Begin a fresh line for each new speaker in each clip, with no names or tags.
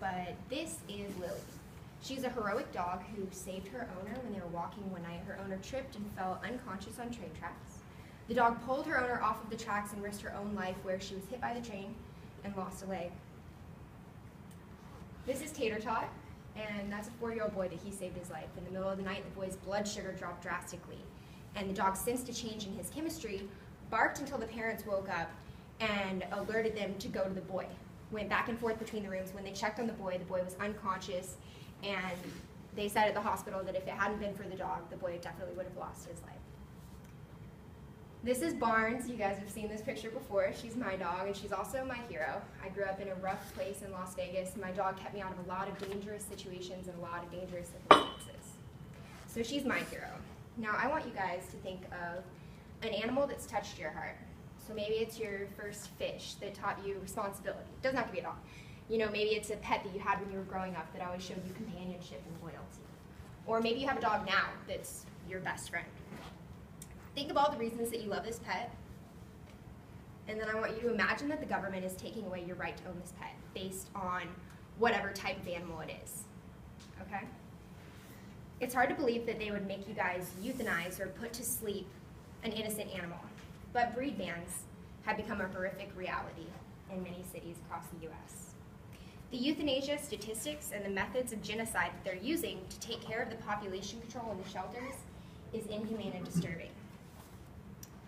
but this is Lily. She's a heroic dog who saved her owner when they were walking one night. Her owner tripped and fell unconscious on train tracks. The dog pulled her owner off of the tracks and risked her own life, where she was hit by the train and lost a leg. This is Tater Tot, and that's a 4-year-old boy that he saved his life. In the middle of the night, the boy's blood sugar dropped drastically, and the dog sensed a change in his chemistry, barked until the parents woke up, and alerted them to go to the boy. Went back and forth between the rooms. When they checked on the boy was unconscious, and they said at the hospital that if it hadn't been for the dog, the boy definitely would have lost his life. This is Barnes. You guys have seen this picture before. She's my dog, and she's also my hero. I grew up in a rough place in Las Vegas, and my dog kept me out of a lot of dangerous situations and a lot of dangerous circumstances. So she's my hero. Now I want you guys to think of an animal that's touched your heart. So maybe it's your first fish that taught you responsibility. It doesn't have to be a dog. You know, maybe it's a pet that you had when you were growing up that always showed you companionship and loyalty. Or maybe you have a dog now that's your best friend. Think of all the reasons that you love this pet, and then I want you to imagine that the government is taking away your right to own this pet based on whatever type of animal it is, okay? It's hard to believe that they would make you guys euthanize or put to sleep an innocent animal, but breed bans have become a horrific reality in many cities across the U.S. The euthanasia statistics and the methods of genocide that they're using to take care of the population control in the shelters is inhumane and disturbing.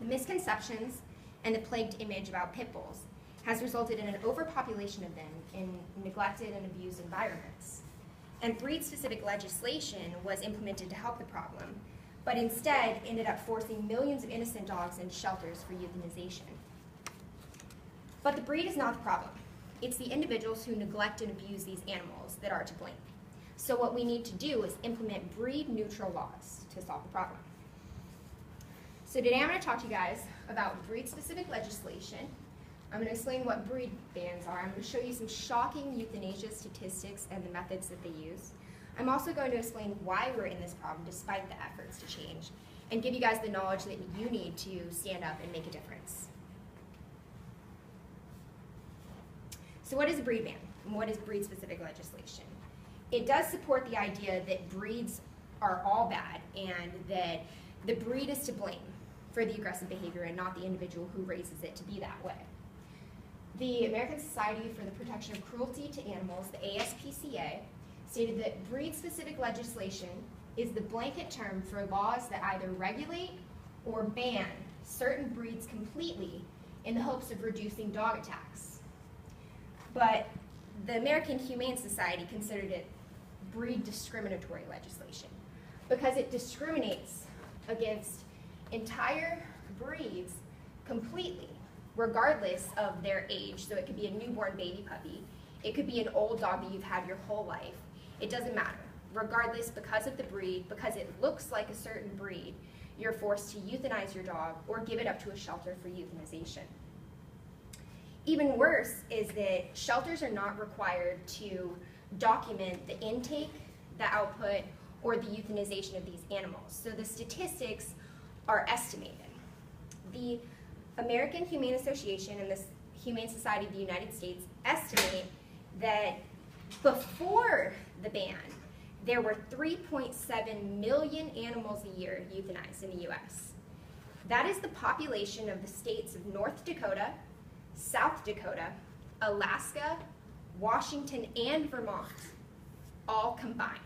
The misconceptions and the plagued image about pit bulls has resulted in an overpopulation of them in neglected and abused environments. And breed-specific legislation was implemented to help the problem, but instead ended up forcing millions of innocent dogs into shelters for euthanization. But the breed is not the problem. It's the individuals who neglect and abuse these animals that are to blame. So what we need to do is implement breed-neutral laws to solve the problem. So today I'm going to talk to you guys about breed-specific legislation. I'm going to explain what breed bans are. I'm going to show you some shocking euthanasia statistics and the methods that they use. I'm also going to explain why we're in this problem despite the efforts to change, and give you guys the knowledge that you need to stand up and make a difference. So what is a breed ban, and what is breed-specific legislation? It does support the idea that breeds are all bad and that the breed is to blame for the aggressive behavior and not the individual who raises it to be that way. The American Society for the Protection of Cruelty to Animals, the ASPCA, stated that breed-specific legislation is the blanket term for laws that either regulate or ban certain breeds completely in the hopes of reducing dog attacks. But the American Humane Society considered it breed discriminatory legislation because it discriminates against entire breeds completely, regardless of their age. So it could be a newborn baby puppy. It could be an old dog that you've had your whole life. It doesn't matter. Regardless, because of the breed, because it looks like a certain breed, you're forced to euthanize your dog or give it up to a shelter for euthanization. Even worse is that shelters are not required to document the intake, the output, or the euthanization of these animals. So the statistics are estimated. The American Humane Association and the Humane Society of the United States estimate that before the ban, there were 3.7 million animals a year euthanized in the U.S. That is the population of the states of North Dakota, South Dakota, Alaska, Washington, and Vermont, all combined.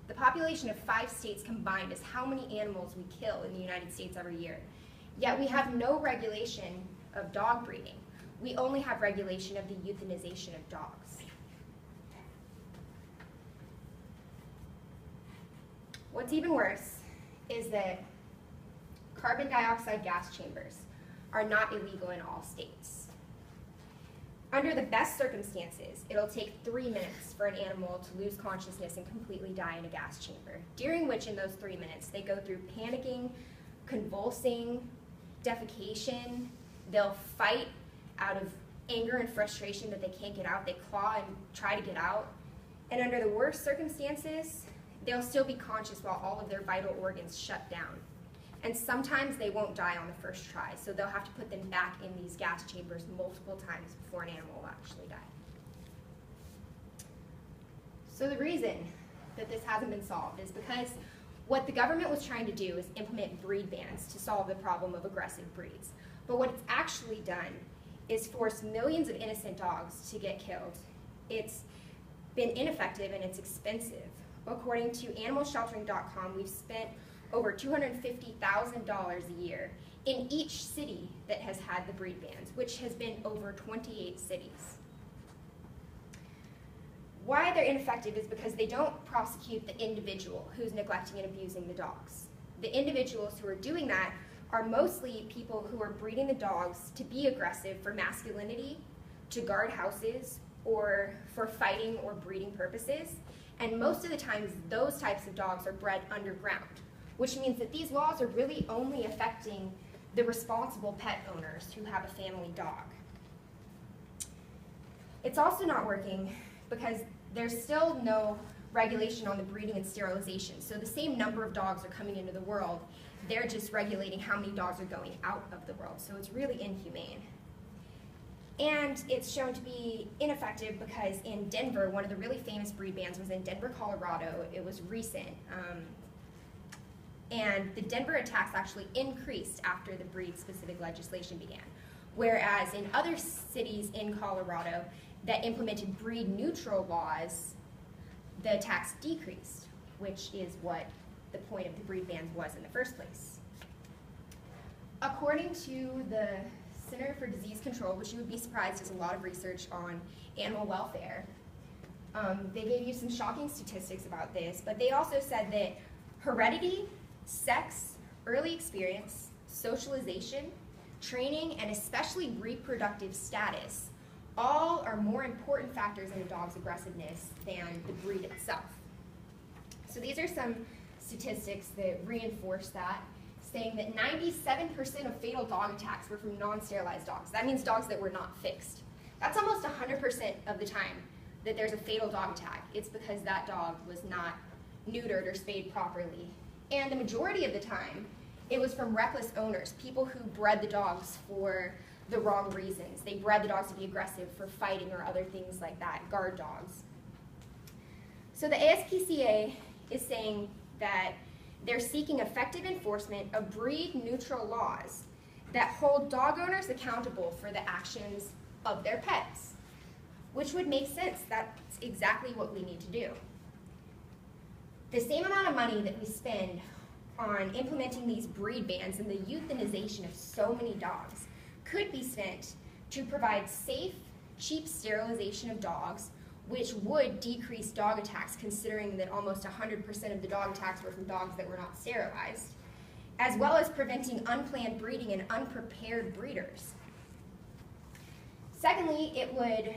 The population of 5 states combined is how many animals we kill in the United States every year. Yet we have no regulation of dog breeding. We only have regulation of the euthanization of dogs. What's even worse is that carbon dioxide gas chambers are not illegal in all states. Under the best circumstances, it'll take 3 minutes for an animal to lose consciousness and completely die in a gas chamber, during which in those 3 minutes they go through panicking, convulsing, defecation. They'll fight out of anger and frustration that they can't get out. They claw and try to get out. And under the worst circumstances, they'll still be conscious while all of their vital organs shut down. And sometimes they won't die on the first try, so they'll have to put them back in these gas chambers multiple times before an animal will actually die. So the reason that this hasn't been solved is because what the government was trying to do is implement breed bans to solve the problem of aggressive breeds. But what it's actually done is force millions of innocent dogs to get killed. It's been ineffective and it's expensive. According to animalsheltering.com, we've spent over $250,000 a year in each city that has had the breed bans, which has been over 28 cities. Why they're ineffective is because they don't prosecute the individual who's neglecting and abusing the dogs. The individuals who are doing that are mostly people who are breeding the dogs to be aggressive for masculinity, to guard houses, or for fighting or breeding purposes. And most of the times, those types of dogs are bred underground, which means that these laws are really only affecting the responsible pet owners who have a family dog. It's also not working because there's still no regulation on the breeding and sterilization. So the same number of dogs are coming into the world, they're just regulating how many dogs are going out of the world. So it's really inhumane. And it's shown to be ineffective because in Denver, one of the really famous breed bans was in Denver, Colorado. It was recent. And the Denver attacks actually increased after the breed-specific legislation began. Whereas in other cities in Colorado that implemented breed-neutral laws, the attacks decreased, which is what the point of the breed bans was in the first place. According to the Center for Disease Control, which you would be surprised does a lot of research on animal welfare, they gave you some shocking statistics about this, but they also said that heredity, sex, early experience, socialization, training, and especially reproductive status all are more important factors in a dog's aggressiveness than the breed itself. So these are some statistics that reinforce that, saying that 97% of fatal dog attacks were from non-sterilized dogs. That means dogs that were not fixed. That's almost 100% of the time that there's a fatal dog attack. It's because that dog was not neutered or spayed properly. And the majority of the time, it was from reckless owners, people who bred the dogs for the wrong reasons. They bred the dogs to be aggressive for fighting or other things like that, guard dogs. So the ASPCA is saying that they're seeking effective enforcement of breed-neutral laws that hold dog owners accountable for the actions of their pets, which would make sense. That's exactly what we need to do. The same amount of money that we spend on implementing these breed bans and the euthanization of so many dogs could be spent to provide safe, cheap sterilization of dogs, which would decrease dog attacks, considering that almost 100% of the dog attacks were from dogs that were not sterilized, as well as preventing unplanned breeding and unprepared breeders. Secondly, it would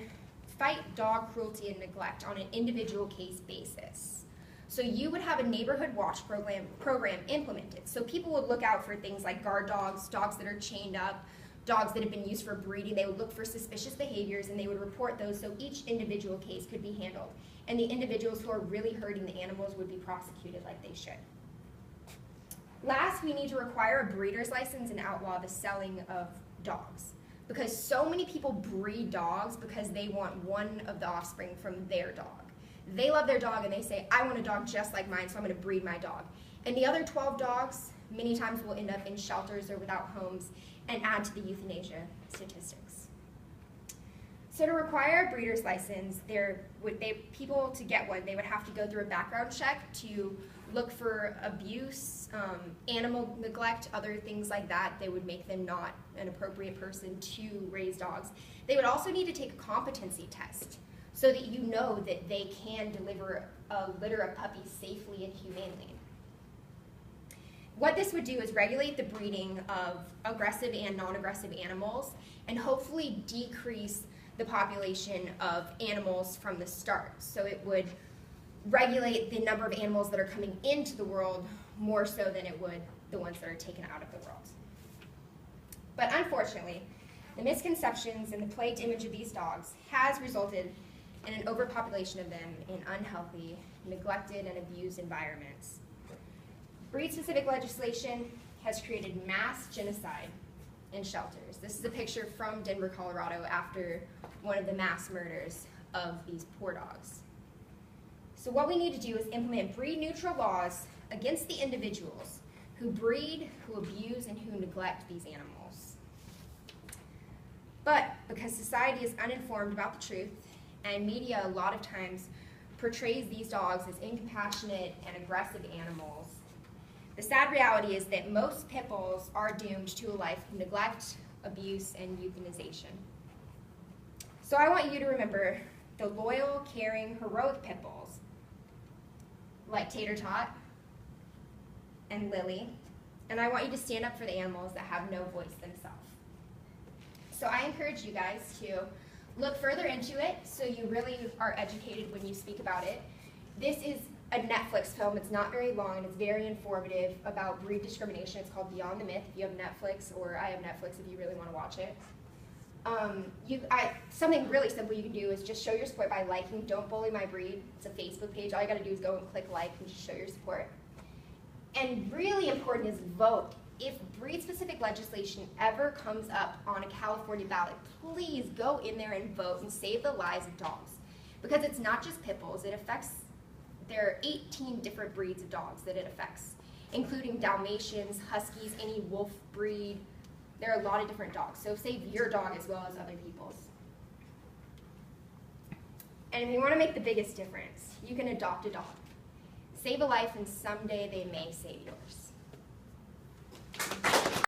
fight dog cruelty and neglect on an individual case basis. So you would have a neighborhood watch program implemented. So people would look out for things like guard dogs, dogs that are chained up, dogs that have been used for breeding. They would look for suspicious behaviors and they would report those so each individual case could be handled. And the individuals who are really hurting the animals would be prosecuted like they should. Last, we need to require a breeder's license and outlaw the selling of dogs. Because so many people breed dogs because they want one of the offspring from their dog. They love their dog and they say, I want a dog just like mine, so I'm going to breed my dog. And the other 12 dogs many times will end up in shelters or without homes and add to the euthanasia statistics. So to require a breeder's license, people to get one, they would have to go through a background check to look for abuse, animal neglect, other things like that. They would make them not an appropriate person to raise dogs. They would also need to take a competency test so that you know that they can deliver a litter of puppies safely and humanely. What this would do is regulate the breeding of aggressive and non-aggressive animals and hopefully decrease the population of animals from the start. So it would regulate the number of animals that are coming into the world more so than it would the ones that are taken out of the world. But unfortunately, the misconceptions and the plagued image of these dogs has resulted in an overpopulation of them in unhealthy, neglected, and abused environments. Breed-specific legislation has created mass genocide in shelters. This is a picture from Denver, Colorado after one of the mass murders of these poor dogs. So what we need to do is implement breed-neutral laws against the individuals who breed, who abuse, and who neglect these animals. But because society is uninformed about the truth, and media a lot of times portrays these dogs as incompassionate and aggressive animals, the sad reality is that most pit bulls are doomed to a life of neglect, abuse, and euthanization. So I want you to remember the loyal, caring, heroic pit bulls, like Tater Tot and Lily, and I want you to stand up for the animals that have no voice themselves. So I encourage you guys to look further into it so you really are educated when you speak about it. This is a Netflix film. It's not very long and it's very informative about breed discrimination. It's called Beyond the Myth if you have Netflix, or I have Netflix if you really want to watch it. Something really simple you can do is just show your support by liking Don't Bully My Breed. It's a Facebook page. All you got to do is go and click like and just show your support. And really important is vote. If breed-specific legislation ever comes up on a California ballot, please go in there and vote and save the lives of dogs. Because it's not just pit bulls, there are 18 different breeds of dogs that it affects, including Dalmatians, Huskies, any wolf breed. There are a lot of different dogs, so save your dog as well as other people's. And if you want to make the biggest difference, you can adopt a dog. Save a life and someday they may save yours.